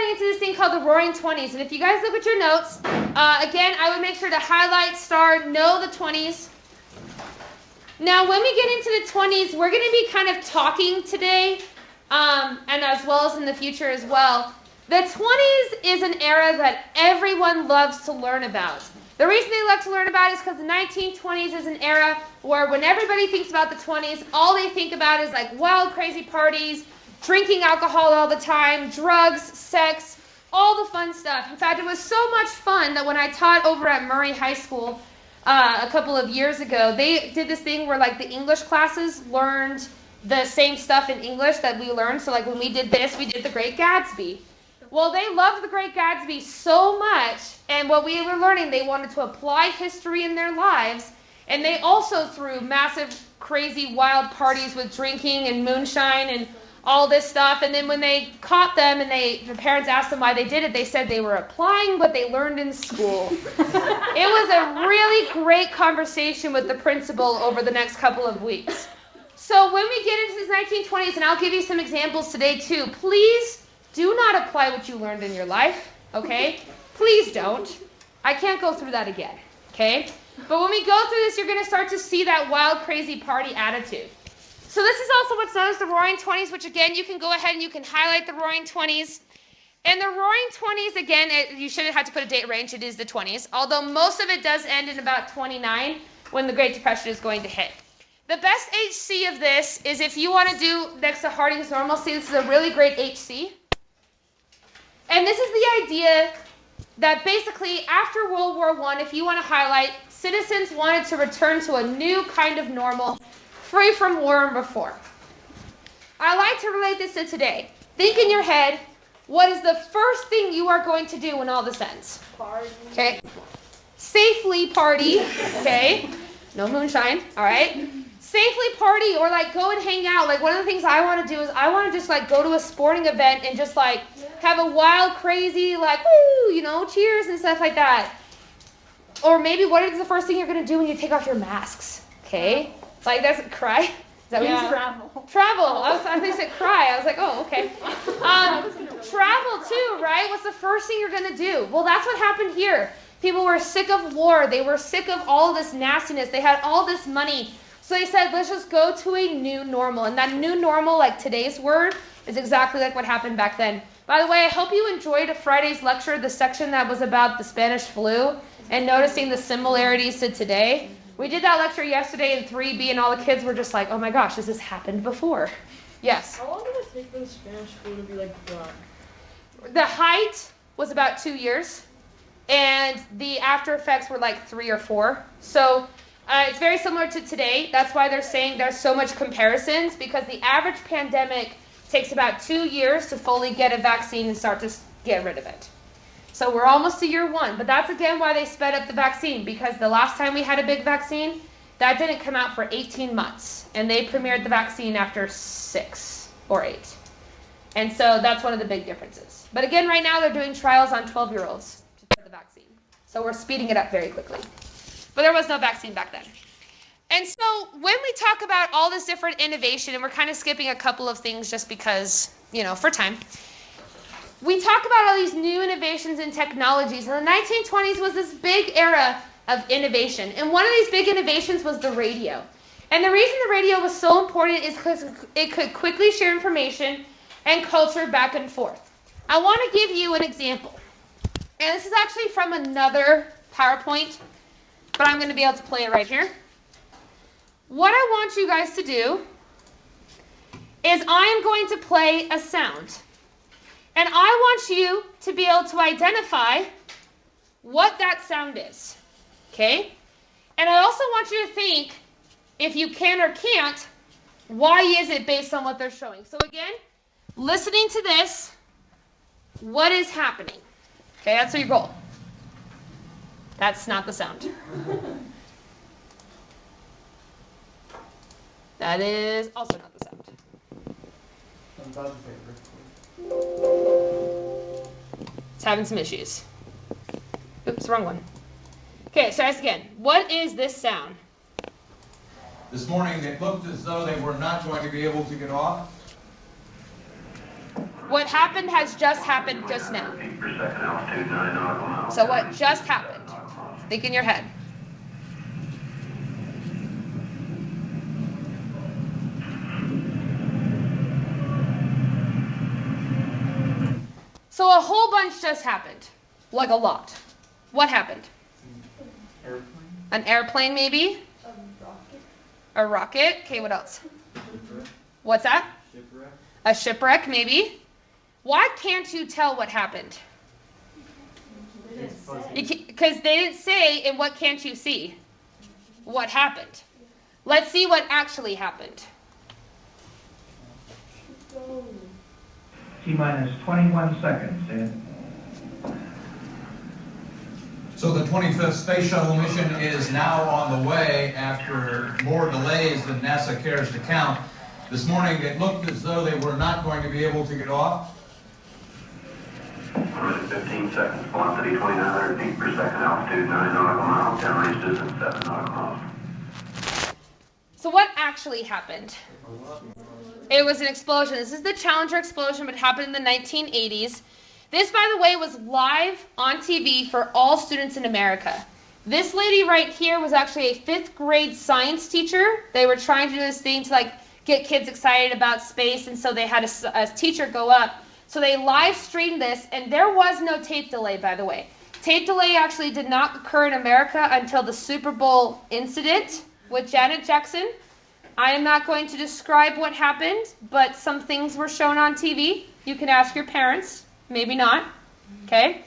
getting into this thing called the Roaring 20s. And if you guys look at your notes, again, I would make sure to highlight, star, know the 20s. Now, when we get into the 20s, we're going to be kind of talking today, and as well as in the future as well. The 20s is an era that everyone loves to learn about. The reason they love to learn about it is because the 1920s is an era where when everybody thinks about the 20s, all they think about is like wild, crazy parties, drinking alcohol all the time, drugs, sex, all the fun stuff. In fact, it was so much fun that when I taught over at Murray High School a couple of years ago, they did this thing where like the English classes learned the same stuff in English that we learned. So like when we did this, we did the Great Gatsby. Well, they loved the Great Gatsby so much, and what we were learning, they wanted to apply history in their lives, and they also threw massive, crazy, wild parties with drinking and moonshine and all this stuff. And then when they caught them and the parents asked them why they did it, they said they were applying what they learned in school. It was a really great conversation with the principal over the next couple of weeks. So when we get into these 1920s, and I'll give you some examples today too, please do not apply what you learned in your life, okay? Please don't. I can't go through that again, okay? But when we go through this, you're going to start to see that wild, crazy party attitude. So this is also what's known as the Roaring 20s, which again, you can go ahead and you can highlight the Roaring 20s. And the Roaring 20s, again, you shouldn't have to put a date range. It is the 20s, although most of it does end in about 29 when the Great Depression is going to hit. The best HC of this is if you want to do next to Harding's normalcy, this is a really great HC. And this is the idea that basically after World War I, if you want to highlight, citizens wanted to return to a new kind of normal, free from war and before. I like to relate this to today. Think in your head, what is the first thing you are going to do when all this ends? Party. Okay. Safely party. Okay. No moonshine. All right. Safely party or like go and hang out. Like one of the things I want to do is I want to just like go to a sporting event and just like have a wild, crazy, like, woo, you know, cheers and stuff like that. Or maybe what is the first thing you're going to do when you take off your masks? Okay. Like that's cry. Is that what you said? Travel. Travel. I thought they said cry. I was like, oh, okay. Travel too, right? What's the first thing you're going to do? Well, that's what happened here. People were sick of war. They were sick of all this nastiness. They had all this money. So they said, let's just go to a new normal. And that new normal, like today's word, is exactly like what happened back then. By the way, I hope you enjoyed Friday's lecture, the section that was about the Spanish flu and noticing the similarities to today. We did that lecture yesterday in 3B, and all the kids were just like, oh my gosh, has this happened before? Yes? How long did it take for the Spanish flu to be like done? The height was about 2 years, and the after effects were like 3 or 4. So it's very similar to today. That's why they're saying there's so much comparisons, because the average pandemic takes about 2 years to fully get a vaccine and start to get rid of it. So we're almost to year 1, but that's again why they sped up the vaccine, because the last time we had a big vaccine, that didn't come out for 18 months, and they premiered the vaccine after 6 or 8. And so that's one of the big differences. But again, right now they're doing trials on 12-year-olds to get the vaccine. So we're speeding it up very quickly. But there was no vaccine back then. And so when we talk about all this different innovation, and we're kind of skipping a couple of things just because, you know, for time, we talk about all these new innovations and technologies. And the 1920s was this big era of innovation. And one of these big innovations was the radio. And the reason the radio was so important is because it could quickly share information and culture back and forth. I want to give you an example. And this is actually from another PowerPoint, but I'm going to be able to play it right here. What I want you guys to do is I am going to play a sound. And I want you to be able to identify what that sound is. Okay? And I also want you to think, if you can or can't, why is it based on what they're showing? So again, listening to this, what is happening? Okay, that's your goal. That's not the sound. That is also not the sound. It's having some issues. Oops, wrong one. Okay, so ask again. What is this sound? This morning it looked as though they were not going to be able to get off. What happened has just happened just now. So what just happened? Think in your head. So a whole bunch just happened. Like a lot. What happened? Airplane. An airplane, maybe? Rocket. A rocket. Okay, what else? Shipwreck. What's that? Shipwreck. A shipwreck, maybe? Why can't you tell what happened? Because they didn't say, and what can't you see? What happened? Let's see what actually happened. T-minus 21 seconds, Ed. So the 25th Space Shuttle mission is now on the way after more delays than NASA cares to count. This morning it looked as though they were not going to be able to get off. 15 seconds, velocity 2,900 feet per second, altitude 9 nautical miles, down range distance 7 nautical miles. So what actually happened? It was an explosion. This is the Challenger explosion, but it happened in the 1980s. This, by the way, was live on TV for all students in America. This lady right here was actually a 5th grade science teacher. They were trying to do this thing to get kids excited about space, and so they had a teacher go up. So they live streamed this, and there was no tape delay, by the way. Tape delay actually did not occur in America until the Super Bowl incident with Janet Jackson. I am not going to describe what happened, but some things were shown on TV. You can ask your parents. Maybe not. Okay?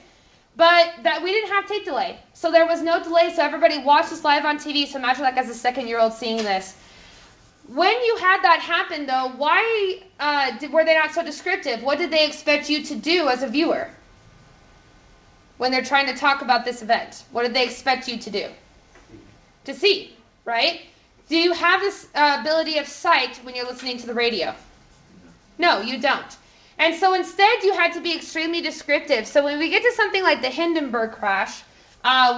But that we didn't have tape delay. So there was no delay, so everybody watched this live on TV. So imagine as a 2-year-old seeing this. When you had that happen, though, why were they not so descriptive? What did they expect you to do as a viewer when they're trying to talk about this event? What did they expect you to do? To see, right? Do you have this ability of sight when you're listening to the radio? No, you don't. And so instead, you had to be extremely descriptive. So when we get to something like the Hindenburg crash,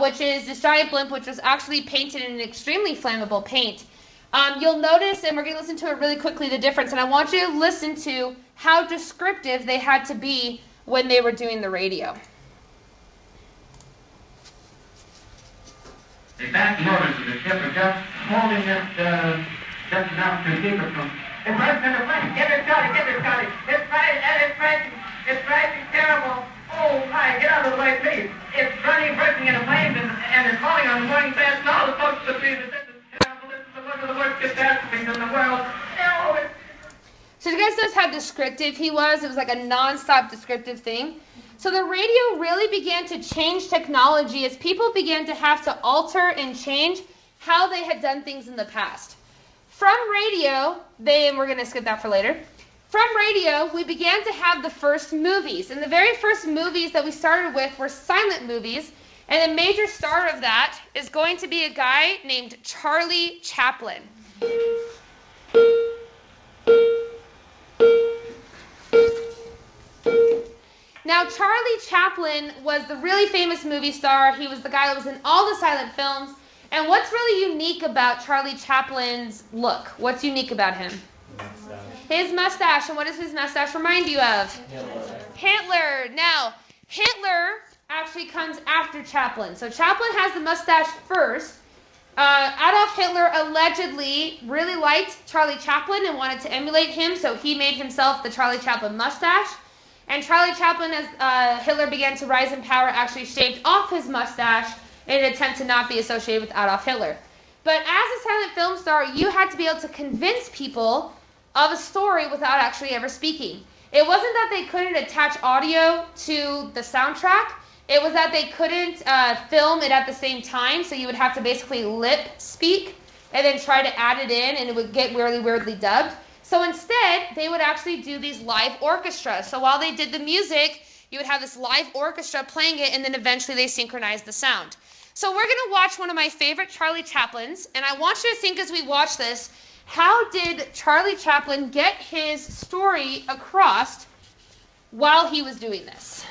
which is this giant blimp, which was actually painted in an extremely flammable paint, you'll notice, and we're going to listen to it really quickly, the difference. And I want you to listen to how descriptive they had to be when they were doing the radio. The back motors of the ship are just holding it just enough to keep it from... It bursts into flame. Get it, Charlie, get it, Charlie. It's right, and it's right. It's right, it's terrible. Oh, my, get out of the way, please. It's burning, bursting into flames, and it's falling on the morning fast. And all the folks will see that this is terrible. This is one of the worst catastrophes in the world. Oh, it's... So you guys notice how descriptive he was? It was like a non-stop descriptive thing. So the radio really began to change technology as people began to have to alter and change how they had done things in the past. From radio, and we're going to skip that for later. From radio, we began to have the first movies. And the very first movies that we started with were silent movies. And a major star of that is going to be a guy named Charlie Chaplin. Now, Charlie Chaplin was the really famous movie star. He was the guy that was in all the silent films. And what's really unique about Charlie Chaplin's look? What's unique about him? Mustache. His mustache. And what does his mustache remind you of? Hitler. Now, Hitler actually comes after Chaplin. So Chaplin has the mustache first. Adolf Hitler allegedly really liked Charlie Chaplin and wanted to emulate him, so he made himself the Charlie Chaplin mustache. And Charlie Chaplin, as Hitler began to rise in power, actually shaved off his mustache in an attempt to not be associated with Adolf Hitler. But as a silent film star, you had to be able to convince people of a story without actually ever speaking. It wasn't that they couldn't attach audio to the soundtrack. It was that they couldn't film it at the same time, so you would have to basically lip speak and then try to add it in, and it would get really weirdly dubbed. So instead, they would actually do these live orchestras. So while they did the music, you would have this live orchestra playing it, and then eventually they synchronized the sound. So we're going to watch one of my favorite Charlie Chaplins, and I want you to think as we watch this, how did Charlie Chaplin get his story across while he was doing this?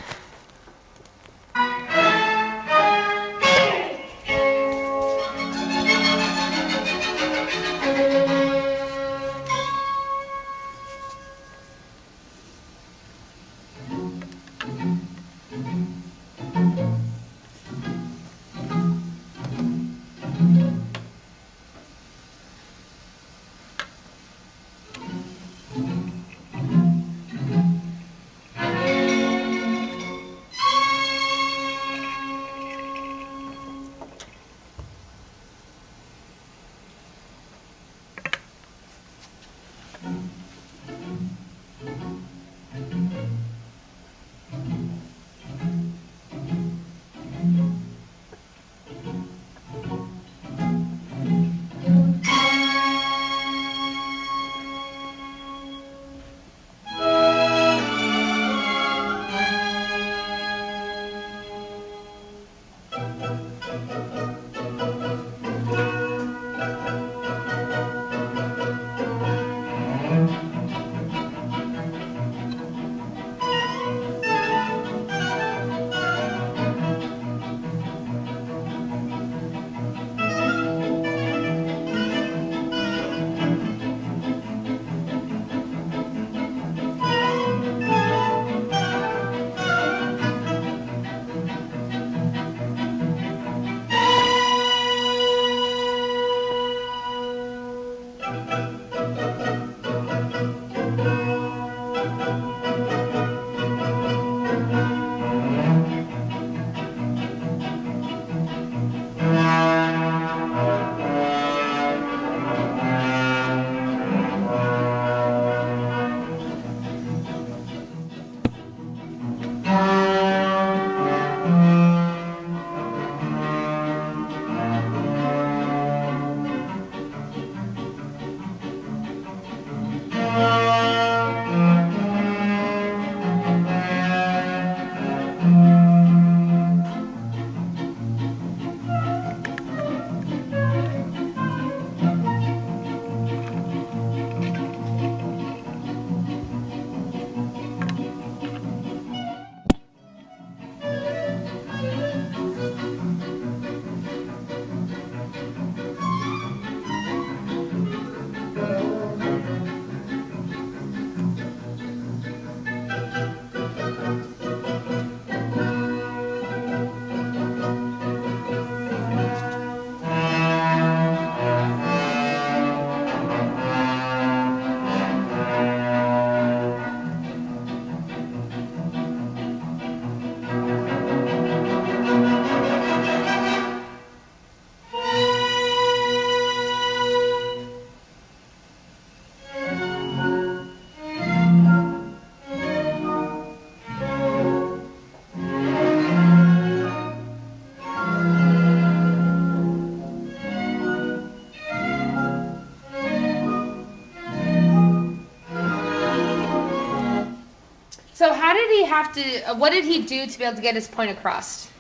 he have to? What did he do to be able to get his point across?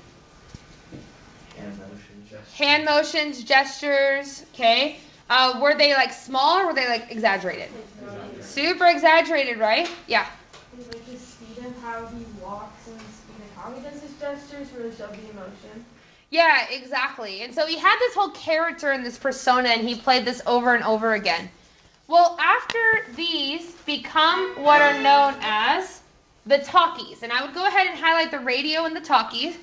Hand motions, gestures. Okay. Were they like small or were they like exaggerated? Super exaggerated, right? Yeah. Is like the speed of how he walks and the speed of how he does his gestures really show the emotion. Yeah, exactly. And so he had this whole character and this persona, and he played this over and over again. Well, after these become what are known as the talkies. And I would go ahead and highlight the radio and the talkies.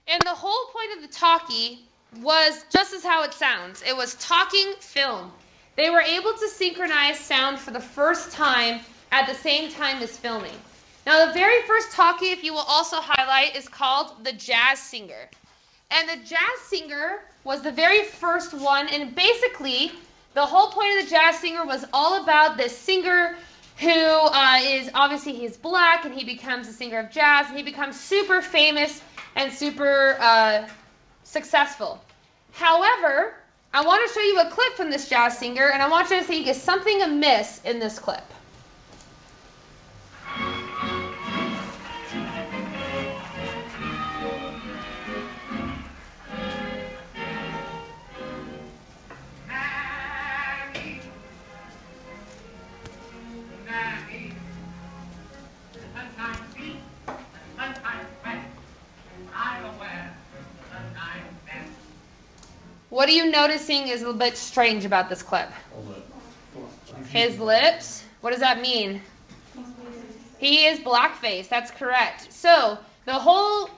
And the whole point of the talkie was just as how it sounds. It was talking film. They were able to synchronize sound for the first time at the same time as filming. Now, the very first talkie, if you will also highlight, is called the Jazz Singer. And the Jazz Singer was the very first one, and basically, the whole point of the Jazz Singer was all about this singer who is, obviously, he's black, and he becomes a singer of jazz, and he becomes super famous and super successful. However, I want to show you a clip from this Jazz Singer, and I want you to think, is something amiss in this clip? What are you noticing is a little bit strange about this clip? His lips? What does that mean? He is blackface. That's correct. So the whole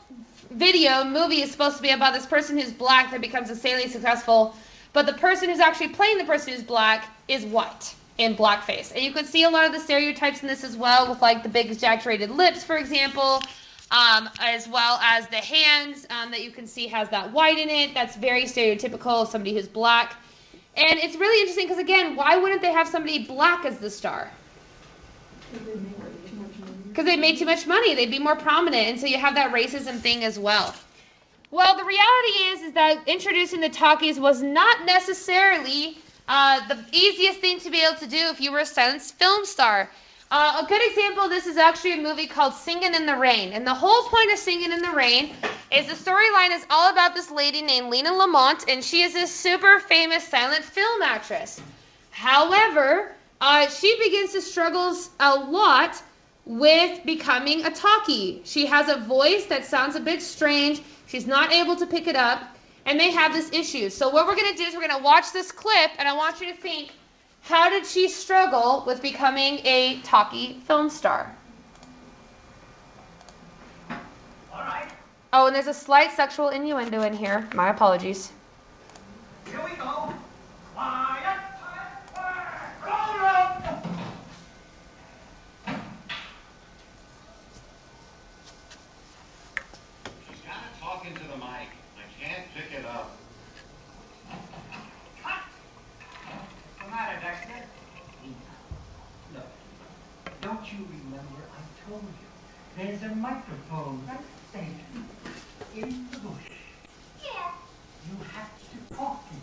movie is supposed to be about this person who's black that becomes insanely successful, but the person who's actually playing the person who's black is white in blackface. And you can see a lot of the stereotypes in this as well, with like the big exaggerated lips, for example. As well as the hands that you can see has that white in it. That's very stereotypical of somebody who's black. And it's really interesting because, again, why wouldn't they have somebody black as the star? Because they made too much money. They'd be more prominent. And so you have that racism thing as well. Well, the reality is that introducing the talkies was not necessarily the easiest thing to be able to do if you were a silent film star. A good example of this is actually a movie called Singin' in the Rain. And the whole point of Singin' in the Rain is the storyline is all about this lady named Lena Lamont, and she is this super famous silent film actress. However, she begins to struggle a lot with becoming a talkie. She has a voice that sounds a bit strange. She's not able to pick it up, and they have this issue. So what we're going to do is we're going to watch this clip, and I want you to think, how did she struggle with becoming a talkie film star? All right, Oh, and there's a slight sexual innuendo in here. My apologies. here we go. Quiet. Roll up. She's got to talk into the mic. I can't pick it up. What's the matter, Dexter? Look, don't you remember I told you there's a microphone right there in the bush. Yeah, You have to talk in it.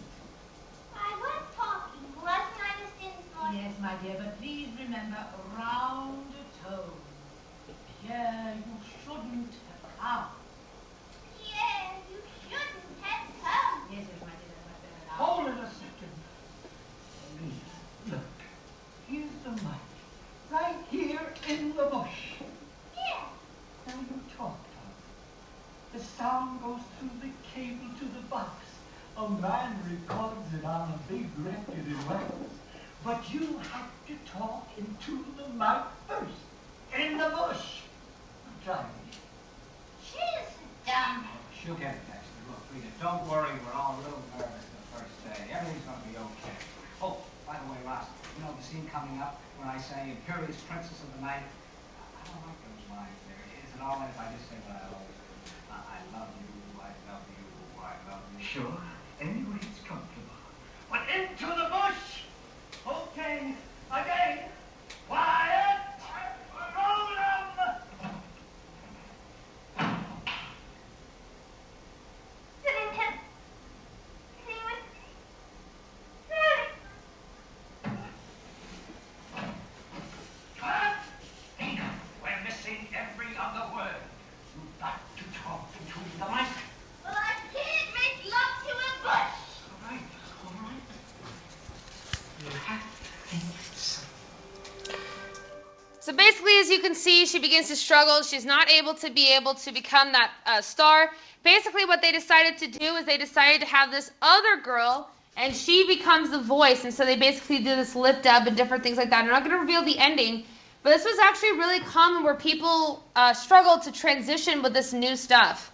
I was talking. Wasn't I just in Yes, my dear, but please remember, round tone. Pierre, you shouldn't have come. Yeah, you shouldn't have come. Yes, yes, my dear, that's much better now. Hold it a second. Please, look. Here's the mic. Right here in the bush. Yeah. Now you talk, Tom. The sound goes through the cable to the box. A man records it on a big record in wax. But you have to talk into the mic first. In the bush. Try it. She's dumb. She'll get it, Dexter. Look, Rita, don't worry. We're all a little nervous the first day. Everything's going to be okay. Oh, by the way, Ross, you know the scene coming up when I say Imperious Princess of the Night? I don't like those lines there. Is it all right if I just say what I always do? I love you, I love you, I love you. Sure. Anyway, it's comfortable. But into the bush! Okay. Again. Quiet. Roll 'em. Sitting ten. So basically, as you can see, she begins to struggle. She's not able to become that star. Basically, what they decided to do is they decided to have this other girl, and she becomes the voice. And so they basically do this lift up and different things like that. I'm not going to reveal the ending, but this was actually really common where people struggled to transition with this new stuff.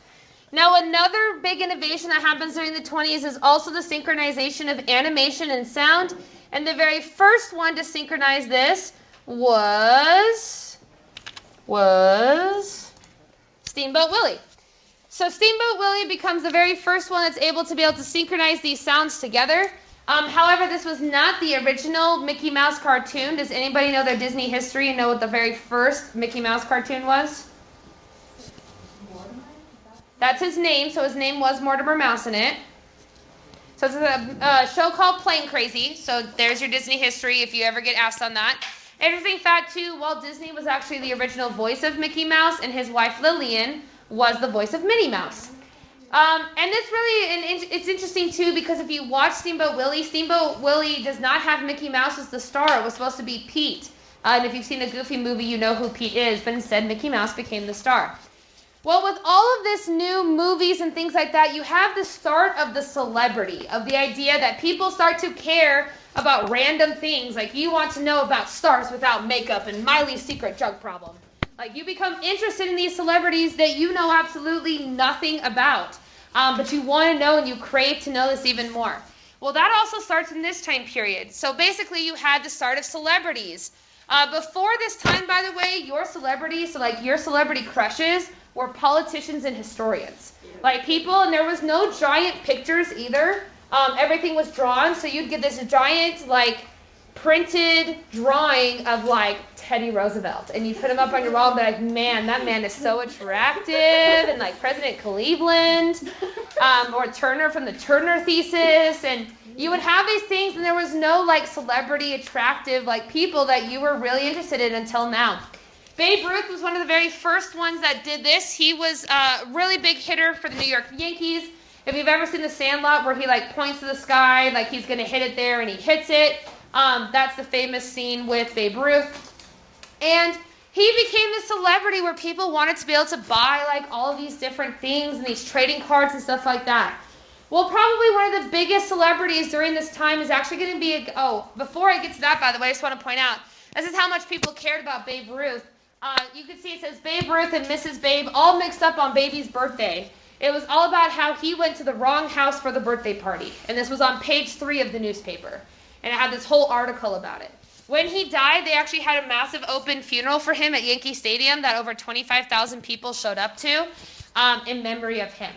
Now, another big innovation that happens during the 20s is also the synchronization of animation and sound. And the very first one to synchronize this was Steamboat Willie. So Steamboat Willie becomes the very first one that's able to synchronize these sounds together. However, this was not the original Mickey Mouse cartoon. Does anybody know their Disney history and know what the very first Mickey Mouse cartoon was? That's his name, so his name was Mortimer Mouse in it. So it's a show called Plane Crazy. So there's your Disney history if you ever get asked on that. Interesting fact, too, Walt Disney was actually the original voice of Mickey Mouse, and his wife Lillian was the voice of Minnie Mouse. And it's interesting, too, because if you watch Steamboat Willie does not have Mickey Mouse as the star. It was supposed to be Pete. And if you've seen a Goofy movie, you know who Pete is, but instead Mickey Mouse became the star. Well, with all of this new movies and things like that, you have the start of the celebrity, of the idea that people start to care about random things. Like you want to know about stars without makeup and Miley's secret drug problem. Like you become interested in these celebrities that you know absolutely nothing about. But you want to know and you crave to know this even more. Well, that also starts in this time period. So basically you had the start of celebrities. Before this time, by the way, your celebrities, so like your celebrity crushes, were politicians and historians. Like people, and there was no giant pictures either. Everything was drawn, so you'd get this giant, like, printed drawing of, like, Teddy Roosevelt. And you'd put him up on your wall and be like, man, that man is so attractive. And, like, President Cleveland, or Turner from the Turner Thesis. And you would have these things, and there was no, like, celebrity attractive, like, people that you were really interested in until now. Babe Ruth was one of the very first ones that did this. He was a really big hitter for the New York Yankees. If you've ever seen The Sandlot where he like points to the sky like he's going to hit it there and he hits it, that's the famous scene with Babe Ruth. And he became this celebrity where people wanted to be able to buy like all of these different things and these trading cards and stuff like that. Well, probably one of the biggest celebrities during this time is actually going to be, before I get to that, by the way, I just want to point out, this is how much people cared about Babe Ruth. You can see it says Babe Ruth and Mrs. Babe all mixed up on Baby's birthday. It was all about how he went to the wrong house for the birthday party. And this was on page 3 of the newspaper. And it had this whole article about it. When he died, they actually had a massive open funeral for him at Yankee Stadium that over 25,000 people showed up to in memory of him.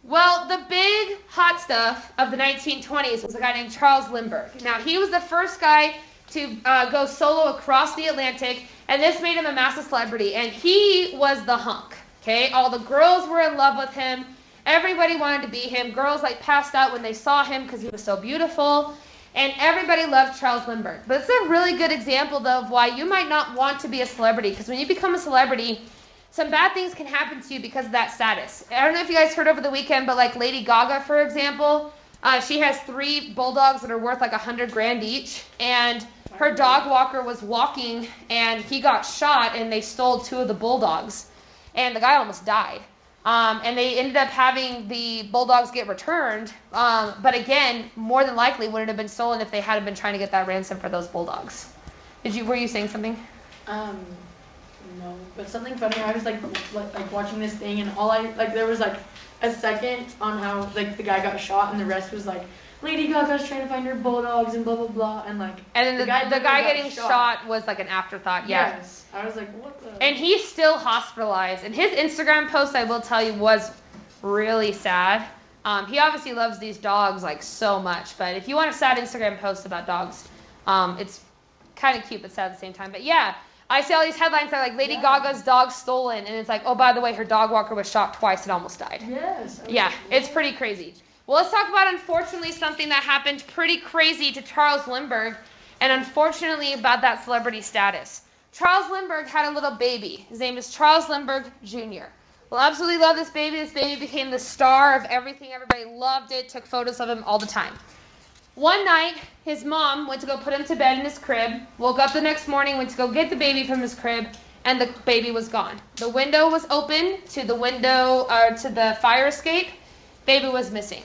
Well, the big hot stuff of the 1920s was a guy named Charles Lindbergh. Now, he was the first guy to go solo across the Atlantic, and this made him a massive celebrity. And he was the hunk, okay? All the girls were in love with him. Everybody wanted to be him. Girls like passed out when they saw him because he was so beautiful. And everybody loved Charles Lindbergh. But it's a really good example, though, of why you might not want to be a celebrity. Because when you become a celebrity, some bad things can happen to you because of that status. I don't know if you guys heard over the weekend, but like Lady Gaga, for example, she has 3 bulldogs that are worth like $100,000 each. And her dog walker was walking and he got shot and they stole 2 of the bulldogs. And the guy almost died. And they ended up having the bulldogs get returned. But again, more than likely wouldn't have been stolen if they hadn't been trying to get that ransom for those bulldogs. Were you saying something? No, but something funny. I was like watching this thing, and there was like a second on how like the guy got shot, and the rest was like Lady Gaga's trying to find her bulldogs and blah blah blah, and like. And then the guy getting shot was like an afterthought. Yeah. Yes, I was like, what the. And he's still hospitalized. And his Instagram post, I will tell you, was really sad. He obviously loves these dogs like so much, but if you want a sad Instagram post about dogs, it's kind of cute but sad at the same time. But yeah. I see all these headlines that are like Lady Gaga's dog stolen, and it's like, oh, by the way, her dog walker was shot twice and almost died. Yes. Yeah, it's pretty crazy. Well, let's talk about, unfortunately, something that happened pretty crazy to Charles Lindbergh, and unfortunately about that celebrity status. Charles Lindbergh had a little baby. His name is Charles Lindbergh Jr. We'll absolutely love this baby. This baby became the star of everything. Everybody loved it, took photos of him all the time. One night, his mom went to go put him to bed in his crib, woke up the next morning, went to go get the baby from his crib, and the baby was gone. The window was open to the fire escape. Baby was missing.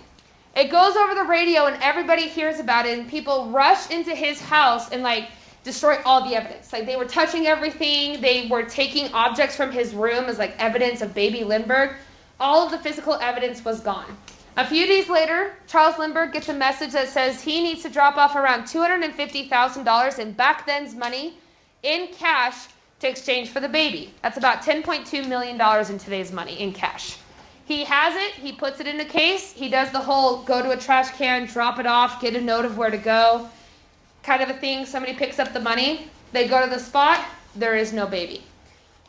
It goes over the radio and everybody hears about it, and people rush into his house and destroy all the evidence. They were touching everything. They were taking objects from his room as evidence of baby Lindbergh. All of the physical evidence was gone. A few days later, Charles Lindbergh gets a message that says he needs to drop off around $250,000 in back then's money in cash to exchange for the baby. That's about $10.2 million in today's money in cash. He has it. He puts it in a case. He does the whole go to a trash can, drop it off, get a note of where to go kind of a thing. Somebody picks up the money. They go to the spot. There is no baby.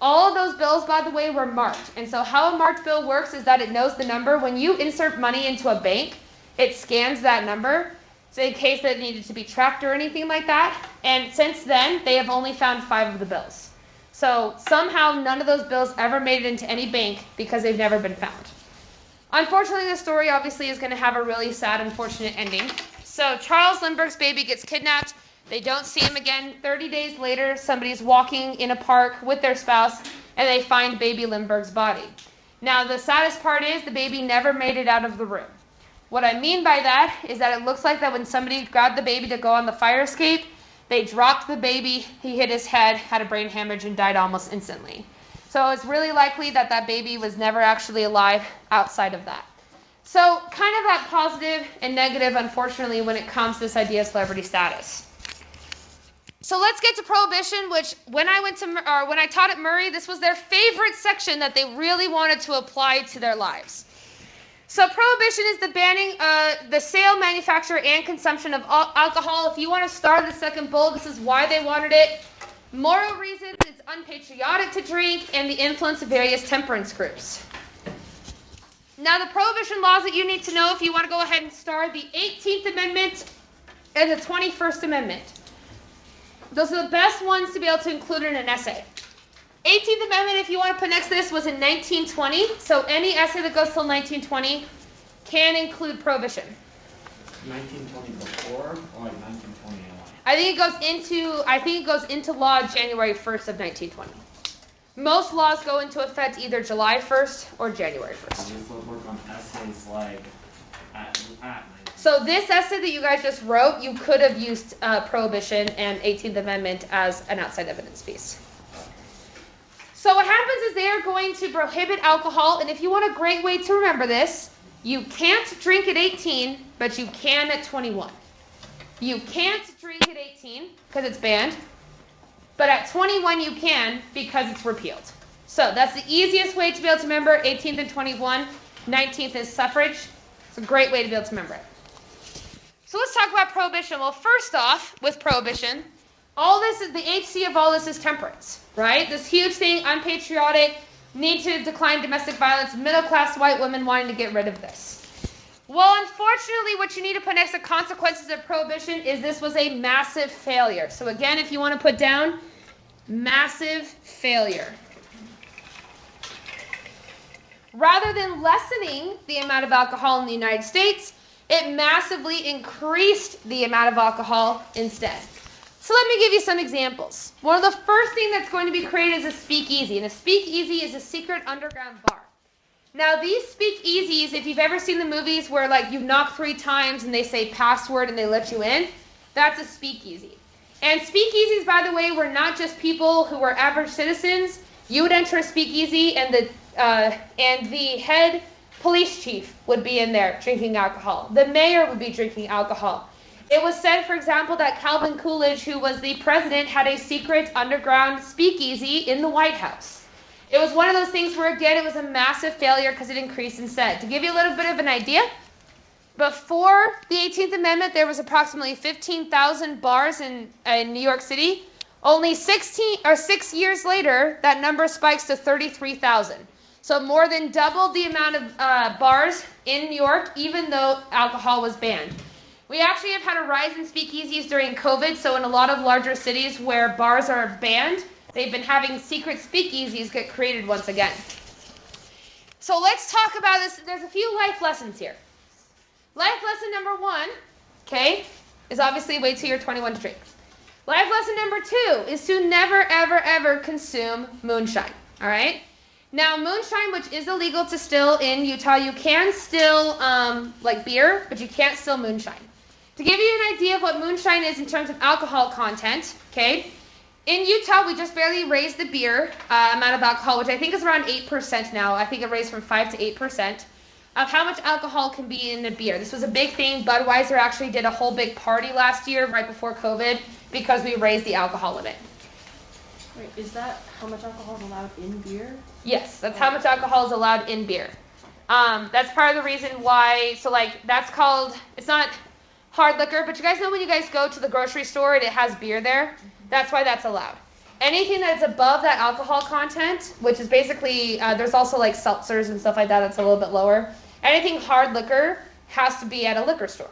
All of those bills, by the way, were marked. And so how a marked bill works is that it knows the number. When you insert money into a bank, it scans that number, so in case it needed to be tracked or anything like that. And since then, they have only found 5 of the bills. So somehow none of those bills ever made it into any bank because they've never been found. Unfortunately, the story obviously is going to have a really sad, unfortunate ending. So Charles Lindbergh's baby gets kidnapped. They don't see him again. 30 days later, somebody's walking in a park with their spouse, and they find baby Lindbergh's body. Now, the saddest part is the baby never made it out of the room. What I mean by that is that it looks like that when somebody grabbed the baby to go on the fire escape, they dropped the baby, he hit his head, had a brain hemorrhage, and died almost instantly. So it's really likely that that baby was never actually alive outside of that. So kind of that positive and negative, unfortunately, when it comes to this idea of celebrity status. So let's get to Prohibition, which when I taught at Murray, this was their favorite section that they really wanted to apply to their lives. So Prohibition is the banning the sale, manufacture, and consumption of alcohol. If you want to start the second bullet, this is why they wanted it. Moral reasons, it's unpatriotic to drink, and the influence of various temperance groups. Now the Prohibition laws that you need to know if you want to go ahead and start, the 18th Amendment and the 21st Amendment. Those are the best ones to be able to include in an essay. 18th Amendment, if you want to put next to this, was in 1920. So any essay that goes till 1920 can include Prohibition. 1920 before or like 1920? I think it goes into law January 1st of 1920. Most laws go into effect either July 1st or January 1st. I just work on essays like at So this essay that you guys just wrote, you could have used Prohibition and 18th Amendment as an outside evidence piece. So what happens is they are going to prohibit alcohol, and if you want a great way to remember this, you can't drink at 18, but you can at 21. You can't drink at 18 because it's banned, but at 21 you can because it's repealed. So that's the easiest way to be able to remember 18th and 21. 19th is suffrage. It's a great way to be able to remember it. So let's talk about Prohibition. Well, first off, with Prohibition, all this is the HC of all this is temperance, right? This huge thing, unpatriotic, need to decline domestic violence, middle-class white women wanting to get rid of this. Well, unfortunately, what you need to put next to consequences of Prohibition is this was a massive failure. So again, if you want to put down, massive failure. Rather than lessening the amount of alcohol in the United States, it massively increased the amount of alcohol instead. So let me give you some examples. One of the first things that's going to be created is a speakeasy, and a speakeasy is a secret underground bar. Now these speakeasies, if you've ever seen the movies where you knock 3 times and they say password and they let you in, that's a speakeasy. And speakeasies, by the way, were not just people who were average citizens. You would enter a speakeasy and the head police chief would be in there drinking alcohol. The mayor would be drinking alcohol. It was said, for example, that Calvin Coolidge, who was the president, had a secret underground speakeasy in the White House. It was one of those things where, again, it was a massive failure because it increased instead. To give you a little bit of an idea, before the 18th Amendment, there was approximately 15,000 bars in New York City. Only 6 years later, that number spikes to 33,000. So more than doubled the amount of bars in New York, even though alcohol was banned. We actually have had a rise in speakeasies during COVID, so in a lot of larger cities where bars are banned, they've been having secret speakeasies get created once again. So let's talk about this. There's a few life lessons here. Life lesson number 1 okay, is obviously wait till you're 21 to drink. Life lesson number 2 is to never, ever, ever consume moonshine, all right? Now, moonshine, which is illegal to still in Utah, you can still, like beer, but you can't still moonshine. To give you an idea of what moonshine is in terms of alcohol content, okay, in Utah, we just barely raised the beer amount of alcohol, which I think is around 8% now. I think it raised from 5 to 8% of how much alcohol can be in a beer. This was a big thing. Budweiser actually did a whole big party last year, right before COVID, because we raised the alcohol limit. Wait, is that how much alcohol is allowed in beer? Yes, that's how much alcohol is allowed in beer. That's part of the reason why, so like, that's called, it's not hard liquor, but you guys know when you guys go to the grocery store and it has beer there? That's why that's allowed. Anything that's above that alcohol content, which is basically, there's also like seltzers and stuff like that that's a little bit lower. Anything hard liquor has to be at a liquor store.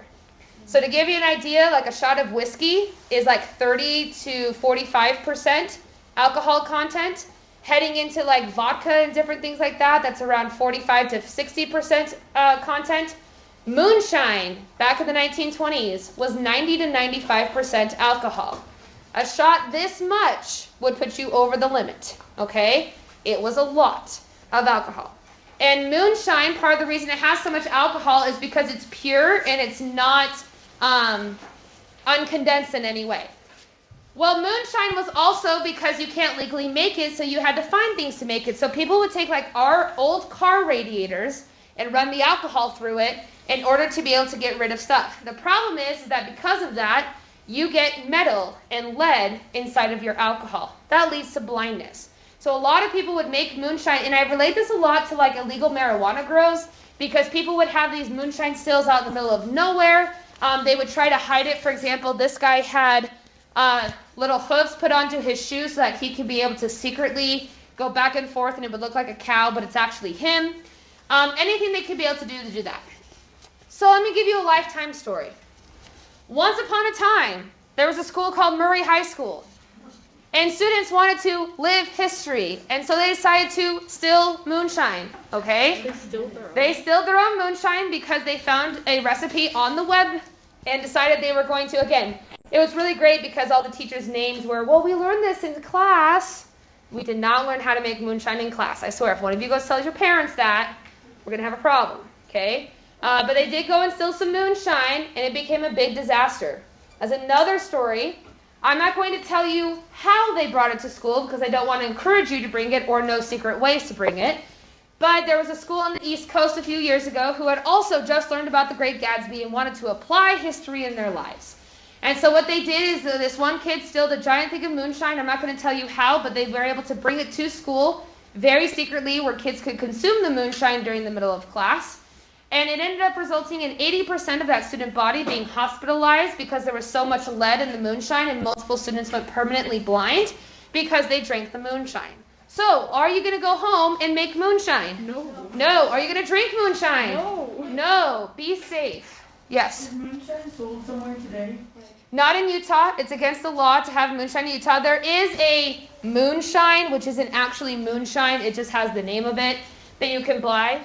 So to give you an idea, like a shot of whiskey is like 30 to 45% alcohol content. Heading into like vodka and different things like that, that's around 45 to 60% content. Moonshine, back in the 1920s, was 90 to 95% alcohol. A shot this much would put you over the limit, okay? It was a lot of alcohol. And moonshine, part of the reason it has so much alcohol is because it's pure and it's not uncondensed in any way. Well, moonshine was also because you can't legally make it, so you had to find things to make it. So people would take like our old car radiators and run the alcohol through it in order to be able to get rid of stuff. The problem is that because of that, you get metal and lead inside of your alcohol. That leads to blindness. So a lot of people would make moonshine, and I relate this a lot to like illegal marijuana grows, because people would have these moonshine stills out in the middle of nowhere. They would try to hide it. For example, this guy had little hooves put onto his shoes so that he could be able to secretly go back and forth, and it would look like a cow, but it's actually him. Anything they could be able to do that. So let me give you a lifetime story. Once upon a time, there was a school called Murray High School, and students wanted to live history, and so they decided to still moonshine, okay? They stilled their own moonshine because they found a recipe on the web and decided they were going to, again, it was really great because all the teachers' names were, well, we learned this in class. We did not learn how to make moonshine in class. I swear, if one of you goes tells your parents that, we're going to have a problem, okay? But they did go and still some moonshine, and it became a big disaster. As another story, I'm not going to tell you how they brought it to school because I don't want to encourage you to bring it or know secret ways to bring it. But there was a school on the East Coast a few years ago who had also just learned about the Great Gatsby and wanted to apply history in their lives. And so what they did is this one kid stilled a giant thing of moonshine. I'm not going to tell you how, but they were able to bring it to school very secretly where kids could consume the moonshine during the middle of class. And it ended up resulting in 80% of that student body being hospitalized because there was so much lead in the moonshine, and multiple students went permanently blind because they drank the moonshine. So, are you going to go home and make moonshine? No. No. Are you going to drink moonshine? No. No. Be safe. Yes. Is moonshine sold somewhere today? Not in Utah. It's against the law to have moonshine in Utah. There is a moonshine, which isn't actually moonshine. It just has the name of it that you can buy.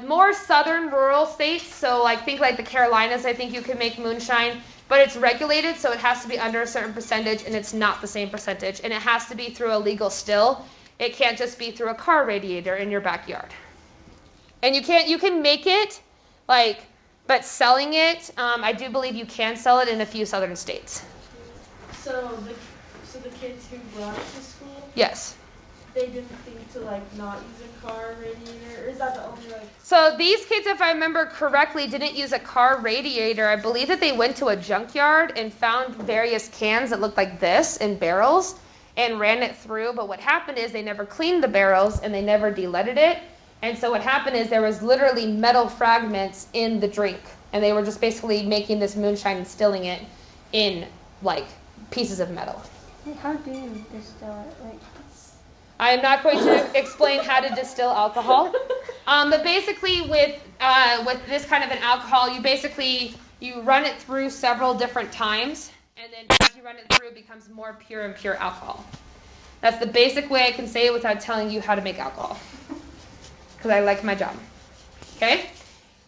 More southern rural states, so like think like the Carolinas, I think you can make moonshine, but it's regulated, so it has to be under a certain percentage, and it's not the same percentage, and it has to be through a legal still. It can't just be through a car radiator in your backyard. And you can make it, like, but selling it, I do believe you can sell it in a few southern states. So the kids who brought it to school? Yes. They didn't think to like not use a car radiator, or is that the only like? So these kids, if I remember correctly, didn't use a car radiator. I believe that they went to a junkyard and found various cans that looked like this in barrels and ran it through. But what happened is they never cleaned the barrels and they never de-leaded it. And so what happened is there was literally metal fragments in the drink, and they were just basically making this moonshine and distilling it in like pieces of metal. How do you distill it? Like. I am not going to explain how to distill alcohol, but basically with this kind of an alcohol, you run it through several different times, and then as you run it through, it becomes more pure and pure alcohol. That's the basic way I can say it without telling you how to make alcohol, because I like my job. Okay?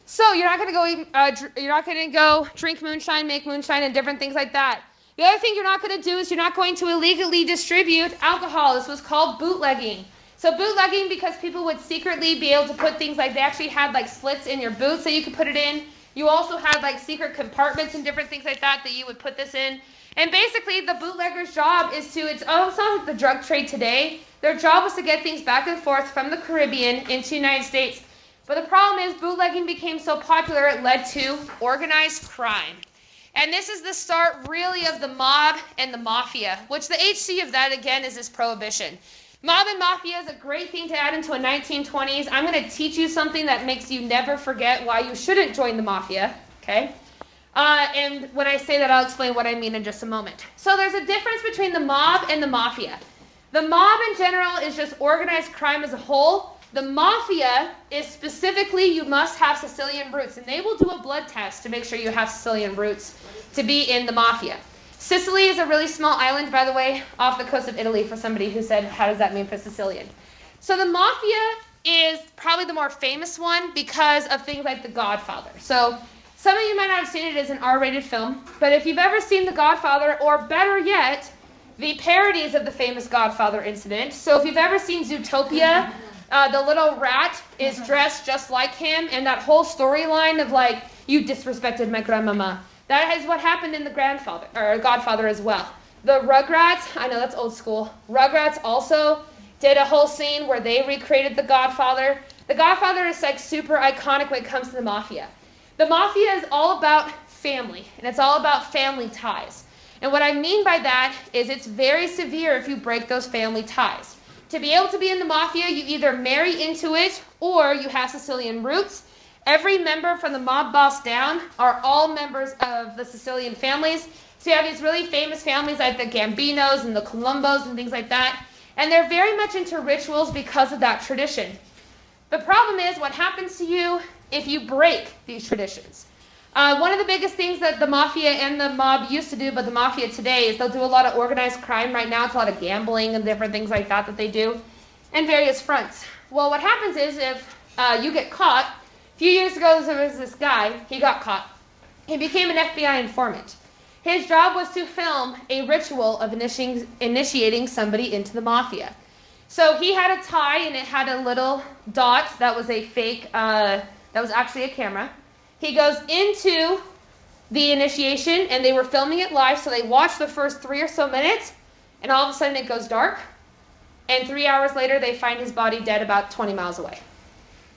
So you're not going to go drink moonshine, make moonshine, and different things like that. The other thing you're not going to do is you're not going to illegally distribute alcohol. This was called bootlegging. So bootlegging, because people would secretly be able to put things like, they actually had like slits in your boots that you could put it in. You also had like secret compartments and different things like that you would put this in. And basically the bootlegger's job is to, it's not like the drug trade today. Their job was to get things back and forth from the Caribbean into the United States. But the problem is bootlegging became so popular it led to organized crime. And this is the start really of the mob and the mafia, which the HC of that again is this prohibition. Mob and mafia is a great thing to add into a 1920s. I'm going to teach you something that makes you never forget why you shouldn't join the mafia, okay? And when I say that, I'll explain what I mean in just a moment. So there's a difference between the mob and the mafia. The mob in general is just organized crime as a whole. The mafia is specifically you must have Sicilian roots, and they will do a blood test to make sure you have Sicilian roots to be in the mafia. Sicily is a really small island, by the way, off the coast of Italy, for somebody who said, how does that mean for Sicilian? So the mafia is probably the more famous one because of things like The Godfather. So some of you might not have seen it as an R-rated film, but if you've ever seen The Godfather, or better yet, the parodies of the famous Godfather incident. So if you've ever seen Zootopia, the little rat is dressed just like him, and that whole storyline of like, you disrespected my grandmama. That is what happened in the Godfather as well. The Rugrats, I know that's old school. Rugrats also did a whole scene where they recreated the Godfather. The Godfather is like super iconic when it comes to the mafia. The mafia is all about family, and it's all about family ties. And what I mean by that is it's very severe if you break those family ties. To be able to be in the mafia, you either marry into it or you have Sicilian roots. Every member from the mob boss down are all members of the Sicilian families. So you have these really famous families like the Gambinos and the Colombos and things like that. And they're very much into rituals because of that tradition. The problem is what happens to you if you break these traditions. One of the biggest things that the mafia and the mob used to do, but the mafia today, is they'll do a lot of organized crime right now. It's a lot of gambling and different things like that they do in various fronts. Well, what happens is if you get caught, a few years ago there was this guy, he got caught. He became an FBI informant. His job was to film a ritual of initiating somebody into the mafia. So he had a tie and it had a little dot that was a fake, that was actually a camera. He goes into the initiation and they were filming it live, so they watched the first 3 or so minutes and all of a sudden it goes dark. And 3 hours later they find his body dead about 20 miles away.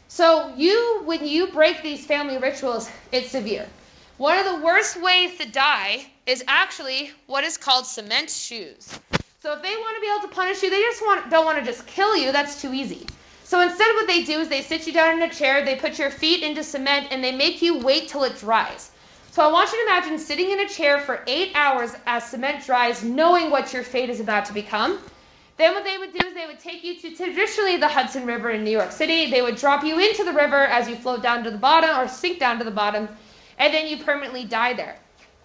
So when you break these family rituals, it's severe. One of the worst ways to die is actually what is called cement shoes. So if they want to be able to punish you, they just don't want to just kill you. That's too easy. So instead what they do is they sit you down in a chair, they put your feet into cement, and they make you wait till it dries. So I want you to imagine sitting in a chair for 8 hours as cement dries, knowing what your fate is about to become. Then what they would do is they would take you to traditionally the Hudson River in New York City. They would drop you into the river as you float down to the bottom or sink down to the bottom, and then you permanently die there.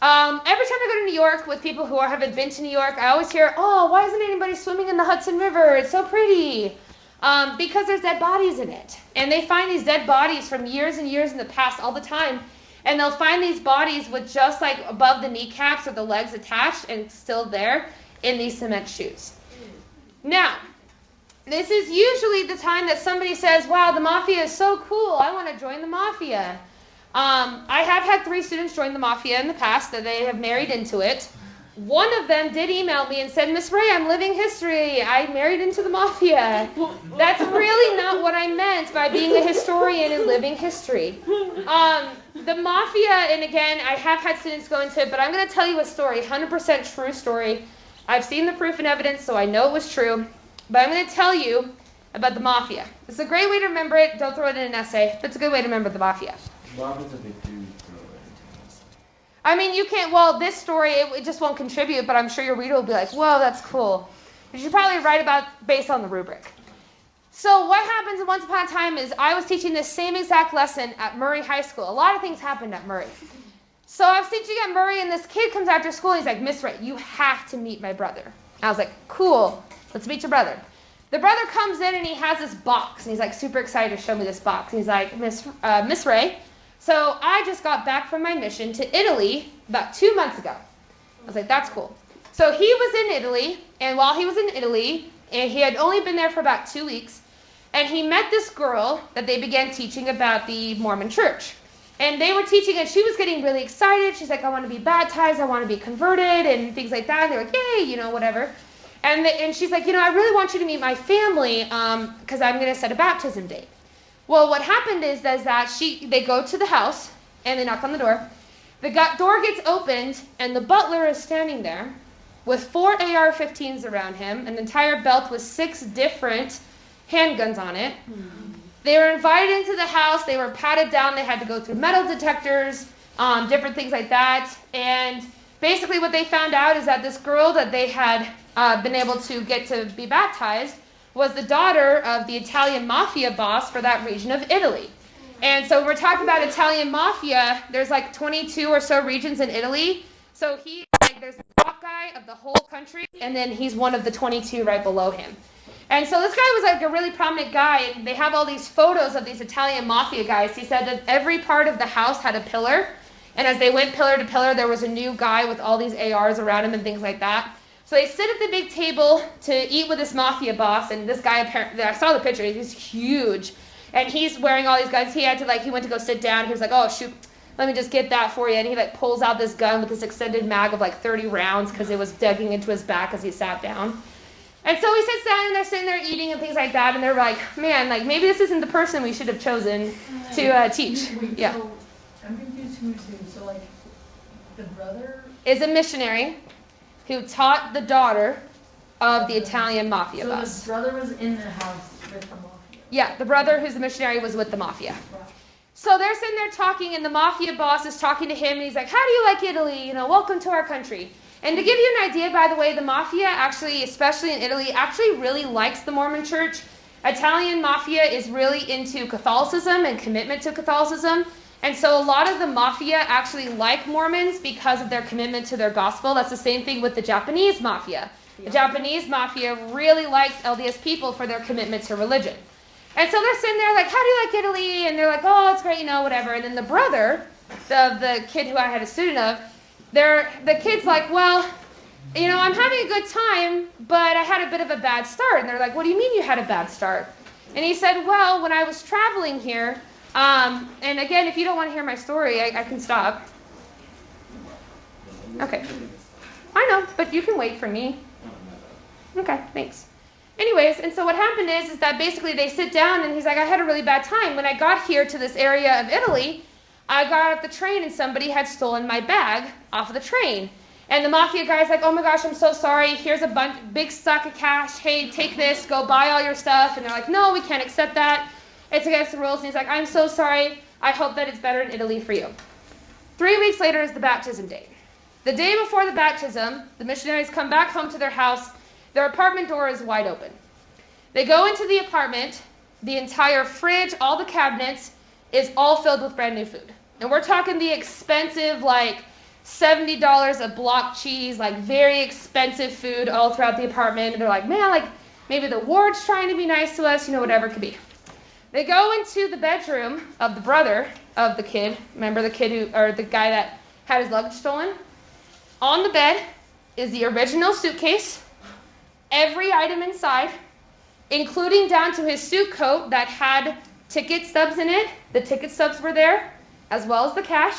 Every time I go to New York with people who haven't been to New York, I always hear, oh, why isn't anybody swimming in the Hudson River? It's so pretty. Because there's dead bodies in it. And they find these dead bodies from years and years in the past all the time. And they'll find these bodies with just like above the kneecaps or the legs attached and still there in these cement shoes. Now, this is usually the time that somebody says, wow, the mafia is so cool. I want to join the mafia. I have had 3 students join the mafia in the past that they have married into it. One of them did email me and said, Miss Ray, I'm living history. I married into the mafia. That's really not what I meant by being a historian and living history. The mafia, and again, I have had students go into it, but I'm going to tell you a story, 100% true story. I've seen the proof and evidence, so I know it was true. But I'm going to tell you about the mafia. It's a great way to remember it. Don't throw it in an essay, but it's a good way to remember the mafia. What happens if they do throw it into an essay? I mean, you can't, well, this story, it just won't contribute, but I'm sure your reader will be like, whoa, that's cool. You should probably write about based on the rubric. So what happens once upon a time is I was teaching this same exact lesson at Murray High School. A lot of things happened at Murray. So I was teaching at Murray, and this kid comes after school, and he's like, Miss Ray, you have to meet my brother. I was like, cool, let's meet your brother. The brother comes in, and he has this box, and he's like super excited to show me this box. And he's like, Miss Ray, So I just got back from my mission to Italy about 2 months ago. I was like, that's cool. So he was in Italy, and while he was in Italy, and he had only been there for about 2 weeks, and he met this girl that they began teaching about the Mormon church. And they were teaching, and she was getting really excited. She's like, I want to be baptized, I want to be converted, and things like that. And they're like, yay, whatever. And she's like, I really want you to meet my family, because I'm going to set a baptism date. Well, what happened is that they go to the house, and they knock on the door. The door gets opened, and the butler is standing there with 4 AR-15s around him, an entire belt with 6 different handguns on it. They were invited into the house. They were patted down. They had to go through metal detectors, different things like that. And basically what they found out is that this girl that they had been able to get to be baptized was the daughter of the Italian mafia boss for that region of Italy. And so when we're talking about Italian mafia, there's like 22 or so regions in Italy. So there's the top guy of the whole country, and then he's one of the 22 right below him. And so this guy was like a really prominent guy, and they have all these photos of these Italian mafia guys. He said that every part of the house had a pillar, and as they went pillar to pillar, there was a new guy with all these ARs around him and things like that. So they sit at the big table to eat with this mafia boss, and this guy, apparently, I saw the picture, he's huge, and he's wearing all these guns. He went to go sit down. He was like, oh, shoot, let me just get that for you. And he pulls out this gun with this extended mag of 30 rounds because it was digging into his back as he sat down. And so he sits down, and they're sitting there eating and things like that, and they're like, man, maybe this isn't the person we should have chosen to teach. Yeah. So, I'm confused who's who. So, the brother is a missionary who taught the daughter of the Italian mafia boss. So the brother was in the house with the mafia. Yeah, the brother who's the missionary was with the mafia. Wow. So they're sitting there talking, and the mafia boss is talking to him, and he's like, how do you like Italy? Welcome to our country. And to give you an idea, by the way, the mafia actually, especially in Italy, actually really likes the Mormon church. Italian mafia is really into Catholicism and commitment to Catholicism. And so a lot of the mafia actually like Mormons because of their commitment to their gospel. That's the same thing with the Japanese mafia. The Japanese mafia really likes LDS people for their commitment to religion. And so they're sitting there like, how do you like Italy? And they're like, oh, it's great, whatever. And then the brother, the kid who I had a student of, the kid's like, well, I'm having a good time, but I had a bit of a bad start. And they're like, what do you mean you had a bad start? And he said, well, when I was traveling here, and again, if you don't want to hear my story, I can stop. Okay. I know, but you can wait for me. Okay, thanks. Anyways, and so what happened is that basically they sit down, and he's like, I had a really bad time. When I got here to this area of Italy, I got off the train, and somebody had stolen my bag off of the train. And the mafia guy's like, oh my gosh, I'm so sorry. Here's a big stack of cash. Hey, take this. Go buy all your stuff. And they're like, no, we can't accept that. It's against the rules. And he's like, I'm so sorry. I hope that it's better in Italy for you. 3 weeks later is the baptism date. The day before the baptism, the missionaries come back home to their house. Their apartment door is wide open. They go into the apartment. The entire fridge, all the cabinets, is all filled with brand new food. And we're talking the expensive, $70 a block cheese, very expensive food all throughout the apartment. And they're like, man, maybe the ward's trying to be nice to us, whatever it could be. They go into the bedroom of the brother of the kid. Remember the guy that had his luggage stolen? On the bed is the original suitcase, every item inside, including down to his suit coat that had ticket stubs in it. The ticket stubs were there, as well as the cash.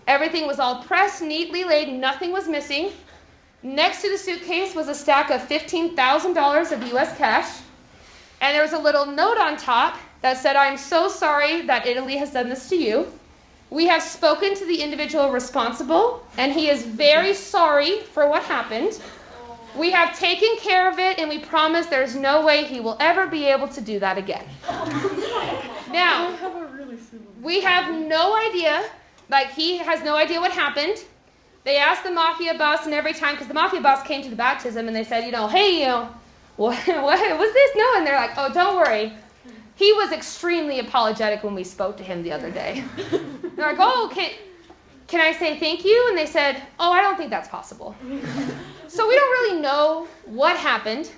Everything was all pressed, neatly laid, nothing was missing. Next to the suitcase was a stack of $15,000 of U.S. cash. And there was a little note on top that said, I'm so sorry that Italy has done this to you. We have spoken to the individual responsible, and he is very sorry for what happened. We have taken care of it, and we promise there's no way he will ever be able to do that again. Now, we have no idea, he has no idea what happened. They asked the mafia boss, and every time, because the mafia boss came to the baptism, and they said, hey, what was this? No, and they're like, oh, don't worry. He was extremely apologetic when we spoke to him the other day. They're like, oh, can I say thank you? And they said, oh, I don't think that's possible. So we don't really know what happened.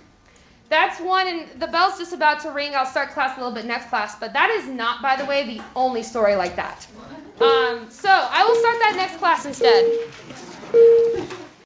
That's one, and the bell's just about to ring. I'll start class a little bit next class, but that is not, by the way, the only story like that. So I will start that next class instead.